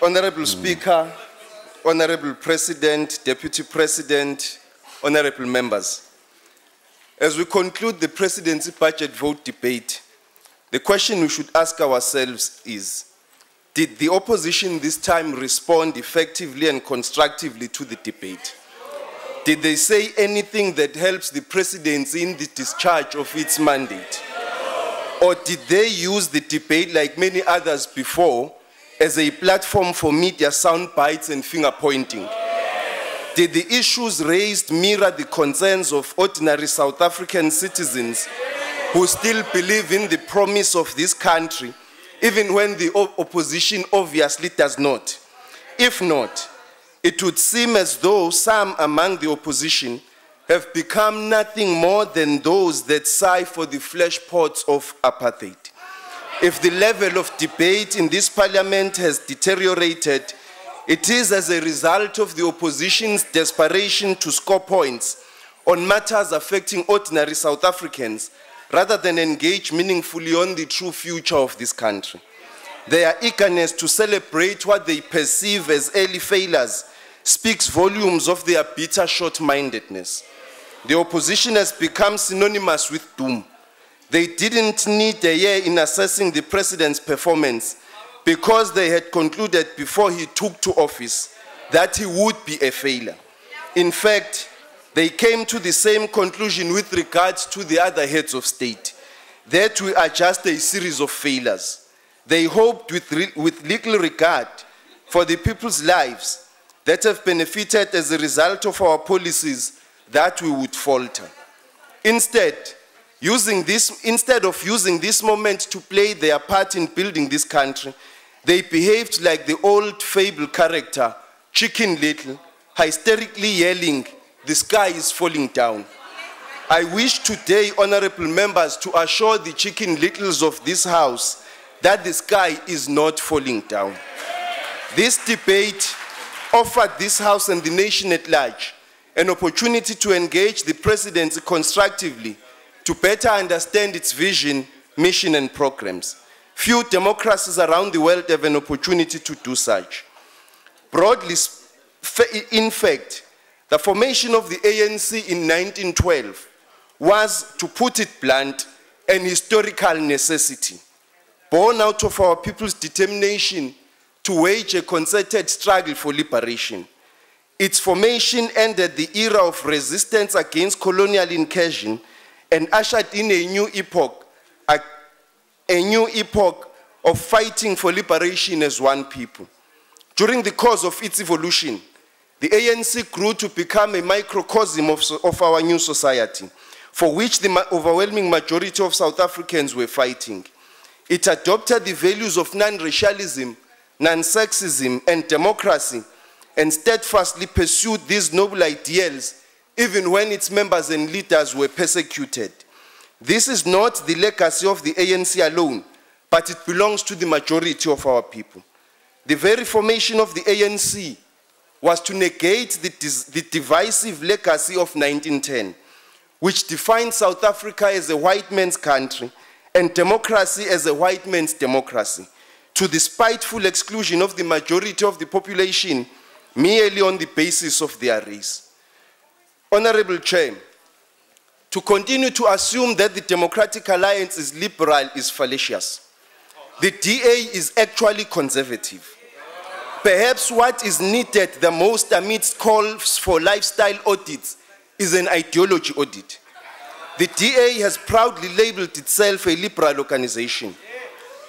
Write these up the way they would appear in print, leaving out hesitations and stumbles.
Honorable Speaker, Honorable President, Deputy President, Honorable Members. As we conclude the Presidency budget vote debate, the question we should ask ourselves is, did the opposition this time respond effectively and constructively to the debate? Did they say anything that helps the Presidency in the discharge of its mandate? Or did they use the debate, like many others before, as a platform for media sound bites and finger pointing? Did the issues raised mirror the concerns of ordinary South African citizens who still believe in the promise of this country, even when the opposition obviously does not? If not, it would seem as though some among the opposition have become nothing more than those that sigh for the flesh pots of apartheid. If the level of debate in this parliament has deteriorated, it is as a result of the opposition's desperation to score points on matters affecting ordinary South Africans rather than engage meaningfully on the true future of this country. Their eagerness to celebrate what they perceive as early failures speaks volumes of their bitter short-mindedness. The opposition has become synonymous with doom. They didn't need a year in assessing the president's performance because they had concluded before he took to office that he would be a failure. In fact, they came to the same conclusion with regards to the other heads of state, that we are just a series of failures. They hoped with little regard for the people's lives that have benefited as a result of our policies that we would falter. Instead of using this moment to play their part in building this country, they behaved like the old fable character, Chicken Little, hysterically yelling, "The sky is falling down." I wish today, honorable members, to assure the Chicken Littles of this house that the sky is not falling down. This debate offered this house and the nation at large an opportunity to engage the presidency constructively to better understand its vision, mission, and programs. Few democracies around the world have an opportunity to do such. Broadly, in fact, the formation of the ANC in 1912 was, to put it blunt, an historical necessity, born out of our people's determination to wage a concerted struggle for liberation. Its formation ended the era of resistance against colonial incursion and ushered in a new epoch of fighting for liberation as one people. During the course of its evolution, the ANC grew to become a microcosm of our new society, for which the overwhelming majority of South Africans were fighting. It adopted the values of non-racialism, non-sexism, and democracy, and steadfastly pursued these noble ideals, even when its members and leaders were persecuted. This is not the legacy of the ANC alone, but it belongs to the majority of our people. The very formation of the ANC was to negate the divisive legacy of 1910, which defined South Africa as a white man's country and democracy as a white man's democracy, to the spiteful exclusion of the majority of the population merely on the basis of their race. Honorable Chair, to continue to assume that the Democratic Alliance is liberal is fallacious. The DA is actually conservative. Perhaps what is needed the most amidst calls for lifestyle audits is an ideology audit. The DA has proudly labeled itself a liberal organization.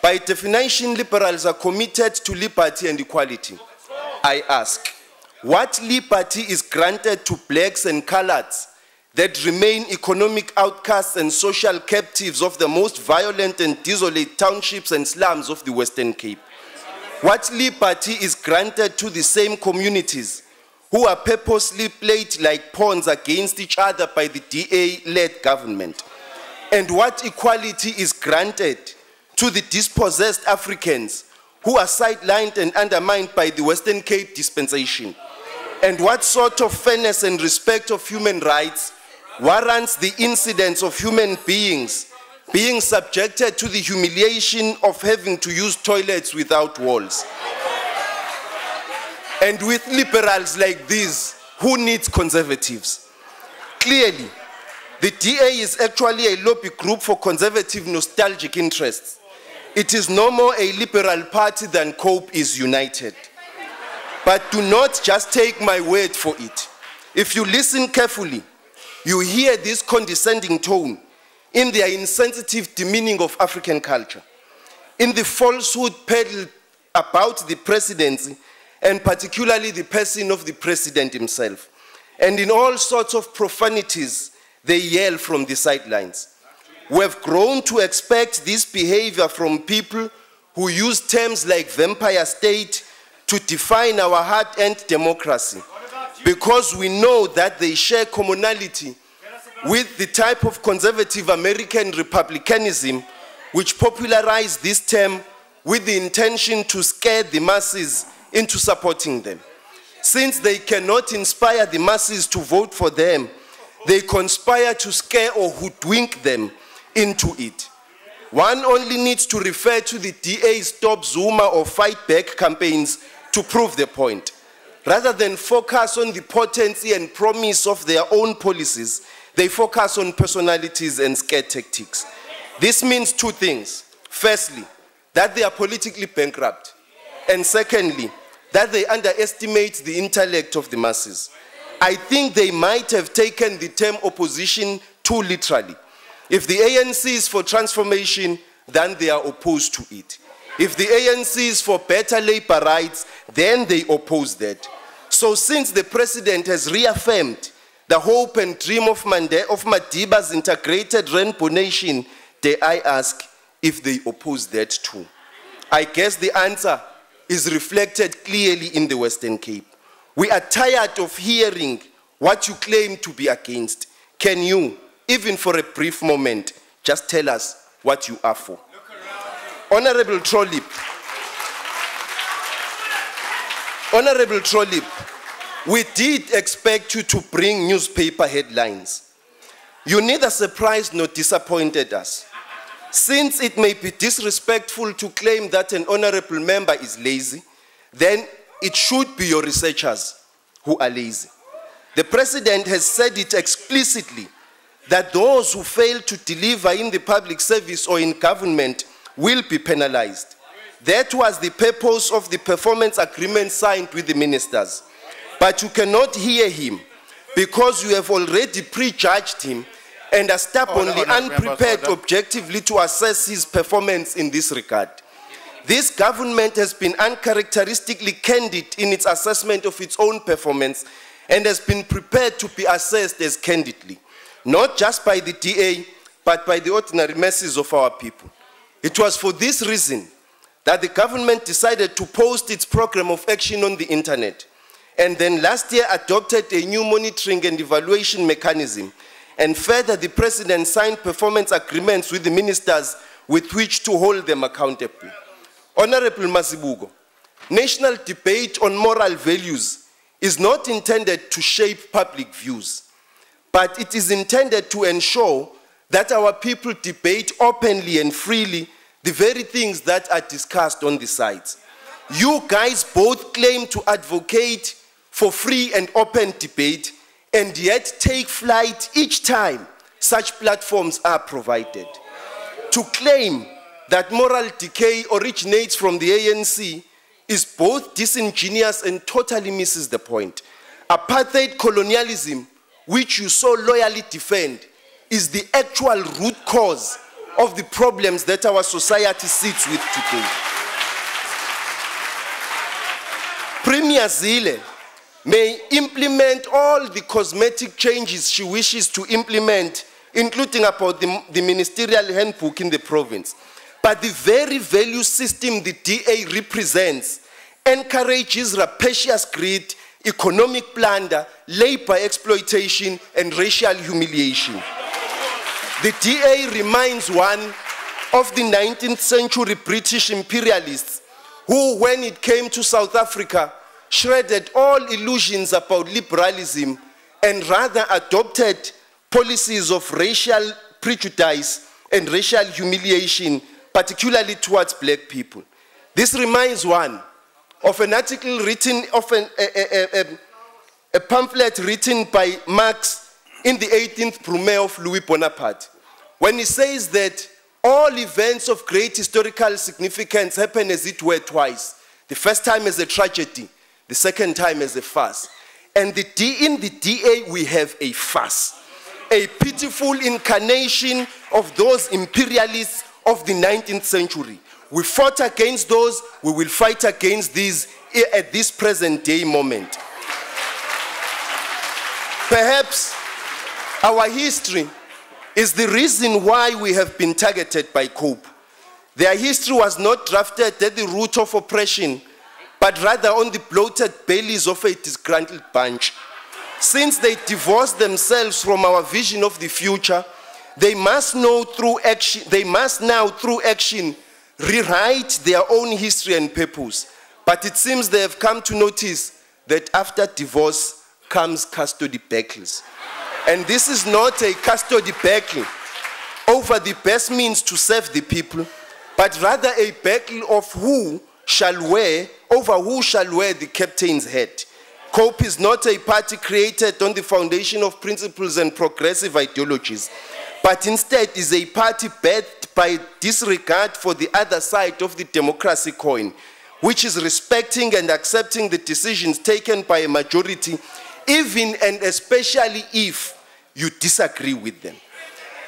By definition, liberals are committed to liberty and equality. I ask, what liberty is granted to blacks and coloreds that remain economic outcasts and social captives of the most violent and desolate townships and slums of the Western Cape? What liberty is granted to the same communities who are purposely played like pawns against each other by the DA-led government? And what equality is granted to the dispossessed Africans who are sidelined and undermined by the Western Cape dispensation? And what sort of fairness and respect of human rights warrants the incidence of human beings being subjected to the humiliation of having to use toilets without walls? And with liberals like these, who needs conservatives? Clearly, the DA is actually a lobby group for conservative nostalgic interests. It is no more a liberal party than COPE is united. But do not just take my word for it. If you listen carefully, you hear this condescending tone in their insensitive demeaning of African culture, in the falsehood peddled about the presidency, and particularly the person of the president himself, and in all sorts of profanities they yell from the sidelines. We have grown to expect this behavior from people who use terms like vampire state to define our hard-earned democracy, because we know that they share commonality with the type of conservative American republicanism which popularized this term with the intention to scare the masses into supporting them. Since they cannot inspire the masses to vote for them, they conspire to scare or hoodwink them into it. One only needs to refer to the DA's Stop Zuma or Fight Back campaigns to prove the point. Rather than focus on the potency and promise of their own policies, they focus on personalities and scare tactics. This means two things. Firstly, that they are politically bankrupt. And secondly, that they underestimate the intellect of the masses. I think they might have taken the term opposition too literally. If the ANC is for transformation, then they are opposed to it. If the ANC is for better labor rights, then they oppose that. So since the president has reaffirmed the hope and dream of Madiba's integrated rainbow nation, dare I ask if they oppose that too? I guess the answer is reflected clearly in the Western Cape. We are tired of hearing what you claim to be against. Can you, even for a brief moment, just tell us what you are for? Honorable Trollip, we did expect you to bring newspaper headlines. You neither surprised nor disappointed us. Since it may be disrespectful to claim that an honorable member is lazy, then it should be your researchers who are lazy. The president has said it explicitly that those who fail to deliver in the public service or in government will be penalized. That was the purpose of the performance agreement signed with the ministers. But you cannot hear him because you have already prejudged him and are stubbornly unprepared objectively to assess his performance in this regard. This government has been uncharacteristically candid in its assessment of its own performance and has been prepared to be assessed as candidly, not just by the DA, but by the ordinary masses of our people. It was for this reason that the government decided to post its program of action on the internet, and then last year adopted a new monitoring and evaluation mechanism, and further the president signed performance agreements with the ministers with which to hold them accountable. Honorable Masibuko, national debate on moral values is not intended to shape public views, but it is intended to ensure that our people debate openly and freely the very things that are discussed on the sides. You guys both claim to advocate for free and open debate, and yet take flight each time such platforms are provided. To claim that moral decay originates from the ANC is both disingenuous and totally misses the point. Apartheid colonialism, which you so loyally defend, is the actual root cause of the problems that our society sits with today. Premier Zille may implement all the cosmetic changes she wishes to implement, including about the ministerial handbook in the province. But the very value system the DA represents encourages rapacious greed, economic plunder, labor exploitation, and racial humiliation. The DA reminds one of the 19th century British imperialists who, when it came to South Africa, shredded all illusions about liberalism and rather adopted policies of racial prejudice and racial humiliation, particularly towards black people. This reminds one of an article written, of a pamphlet written by Marx in the 18th Brumaire of Louis Bonaparte, when he says that all events of great historical significance happen as it were twice. The first time as a tragedy, the second time as a farce. And in the DA we have a farce, a pitiful incarnation of those imperialists of the 19th century. We fought against those, we will fight against these at this present day moment. Perhaps our history is the reason why we have been targeted by COPE. Their history was not drafted at the root of oppression, but rather on the bloated bellies of a disgruntled bunch. Since they divorced themselves from our vision of the future, they must now through action rewrite their own history and purpose. But it seems they have come to notice that after divorce comes custody battles. And this is not a custody battle over the best means to serve the people, but rather a battle of who shall wear the captain's hat. COPE is not a party created on the foundation of principles and progressive ideologies, but instead is a party bathed by disregard for the other side of the democracy coin, which is respecting and accepting the decisions taken by a majority, even and especially if you disagree with them.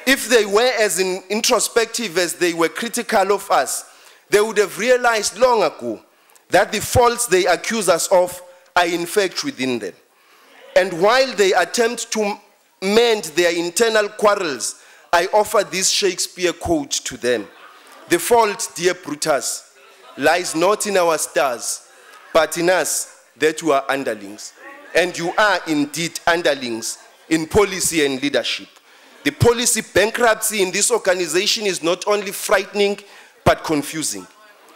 If they were as introspective as they were critical of us, they would have realized long ago that the faults they accuse us of are in fact within them. And while they attempt to mend their internal quarrels, I offer this Shakespeare quote to them. The fault, dear Brutus, lies not in our stars, but in us that we are underlings. And you are indeed underlings in policy and leadership. The policy bankruptcy in this organization is not only frightening, but confusing.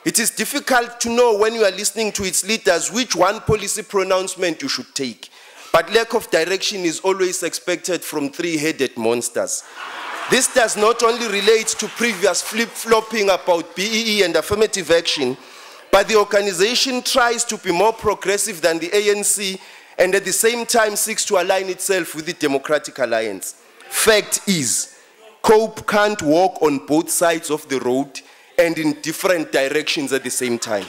It is difficult to know when you are listening to its leaders which one policy pronouncement you should take. But lack of direction is always expected from three-headed monsters. This does not only relate to previous flip-flopping about BEE and affirmative action, but the organization tries to be more progressive than the ANC and at the same time seeks to align itself with the Democratic Alliance. Fact is, COPE can't walk on both sides of the road and in different directions at the same time.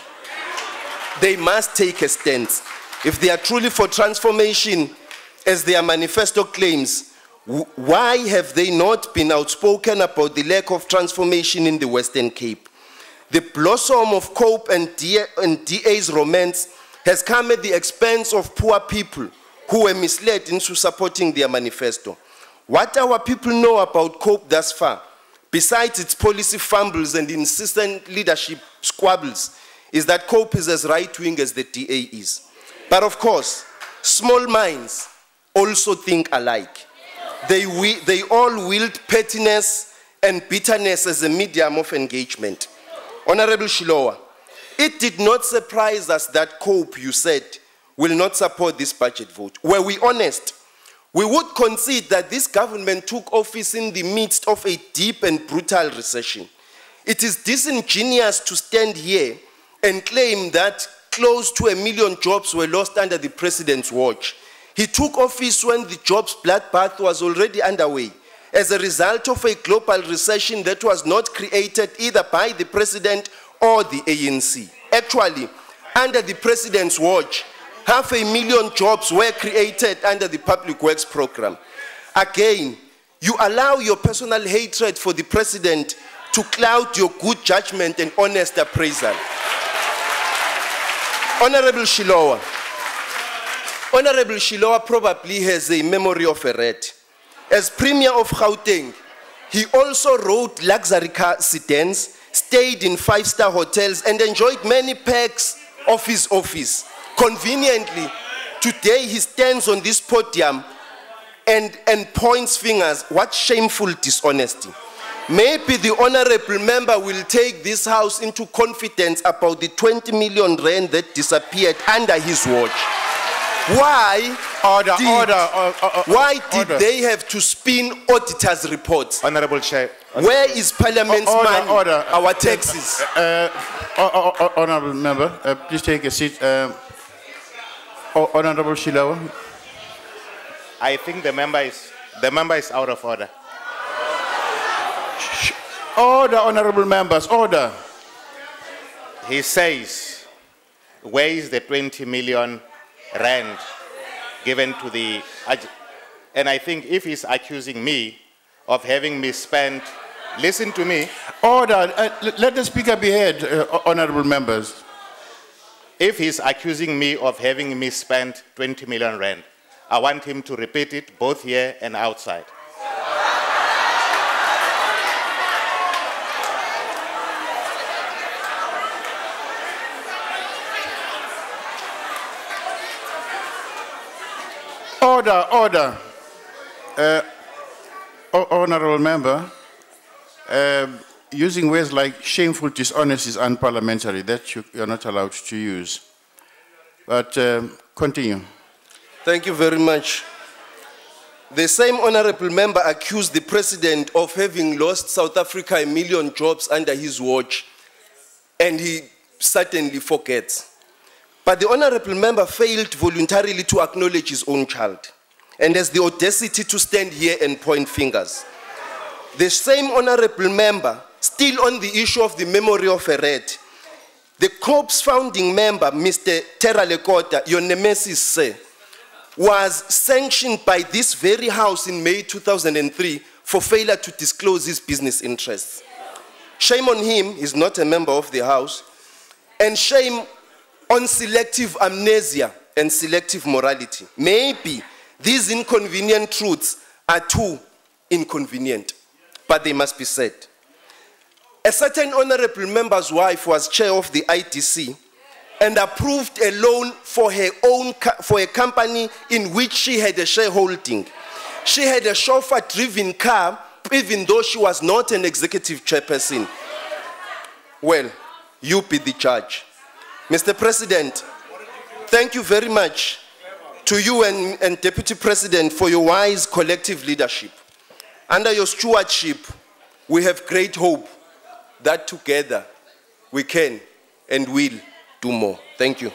They must take a stance. If they are truly for transformation, as their manifesto claims, why have they not been outspoken about the lack of transformation in the Western Cape? The blossom of COPE and DA's romance has come at the expense of poor people who were misled into supporting their manifesto. What our people know about COPE thus far, besides its policy fumbles and insistent leadership squabbles, is that COPE is as right-wing as the DA is. But of course, small minds also think alike. They all wield pettiness and bitterness as a medium of engagement. Honorable Shilowa, it did not surprise us that COPE, you said, will not support this budget vote. Were we honest, we would concede that this government took office in the midst of a deep and brutal recession. It is disingenuous to stand here and claim that close to 1 million jobs were lost under the president's watch. He took office when the jobs bloodbath was already underway as a result of a global recession that was not created either by the president or the ANC. Actually, under the president's watch, 500,000 jobs were created under the Public Works Program. Again, you allow your personal hatred for the president to cloud your good judgment and honest appraisal. Honorable Shilowa probably has a memory of a rat. As Premier of Gauteng, he also rode luxury car sedans, stayed in 5-star hotels, and enjoyed many perks of his office. Conveniently, today he stands on this podium and points fingers. What shameful dishonesty. Maybe the honorable member will take this house into confidence about the 20 million rand that disappeared under his watch. Why did they have to spin auditors' reports? Honorable Chair. Where is Parliament's money? Order. Our taxes. Honorable member, please take a seat. Honorable Shilawa. I think the member is out of order. Order, honorable members, order. He says, where is the 20 million rand given to the... And I think if he's accusing me of having misspent, listen to me. Order, let the speaker be heard, honorable members. If he's accusing me of having misspent 20 million rand, I want him to repeat it both here and outside. Order. Honorable member, using words like shameful dishonest is unparliamentary. That you're not allowed to use. But continue. Thank you very much. The same honorable member accused the president of having lost South Africa 1 million jobs under his watch, and he certainly forgets. But the honorable member failed voluntarily to acknowledge his own child, and has the audacity to stand here and point fingers. The same honorable member, still on the issue of the memory of a red, the COP's founding member, Mr. Terra Lekota, your nemesis, sir, was sanctioned by this very house in May 2003 for failure to disclose his business interests. Shame on him, he's not a member of the house, and shame on selective amnesia and selective morality. Maybe these inconvenient truths are too inconvenient, but they must be said. A certain honorable member's wife was chair of the IDC and approved a loan for a company in which she had a shareholding. She had a chauffeur-driven car, even though she was not an executive chairperson. Well, you be the judge. Mr. President, thank you very much to you and Deputy President for your wise collective leadership. Under your stewardship, we have great hope that together we can and will do more. Thank you.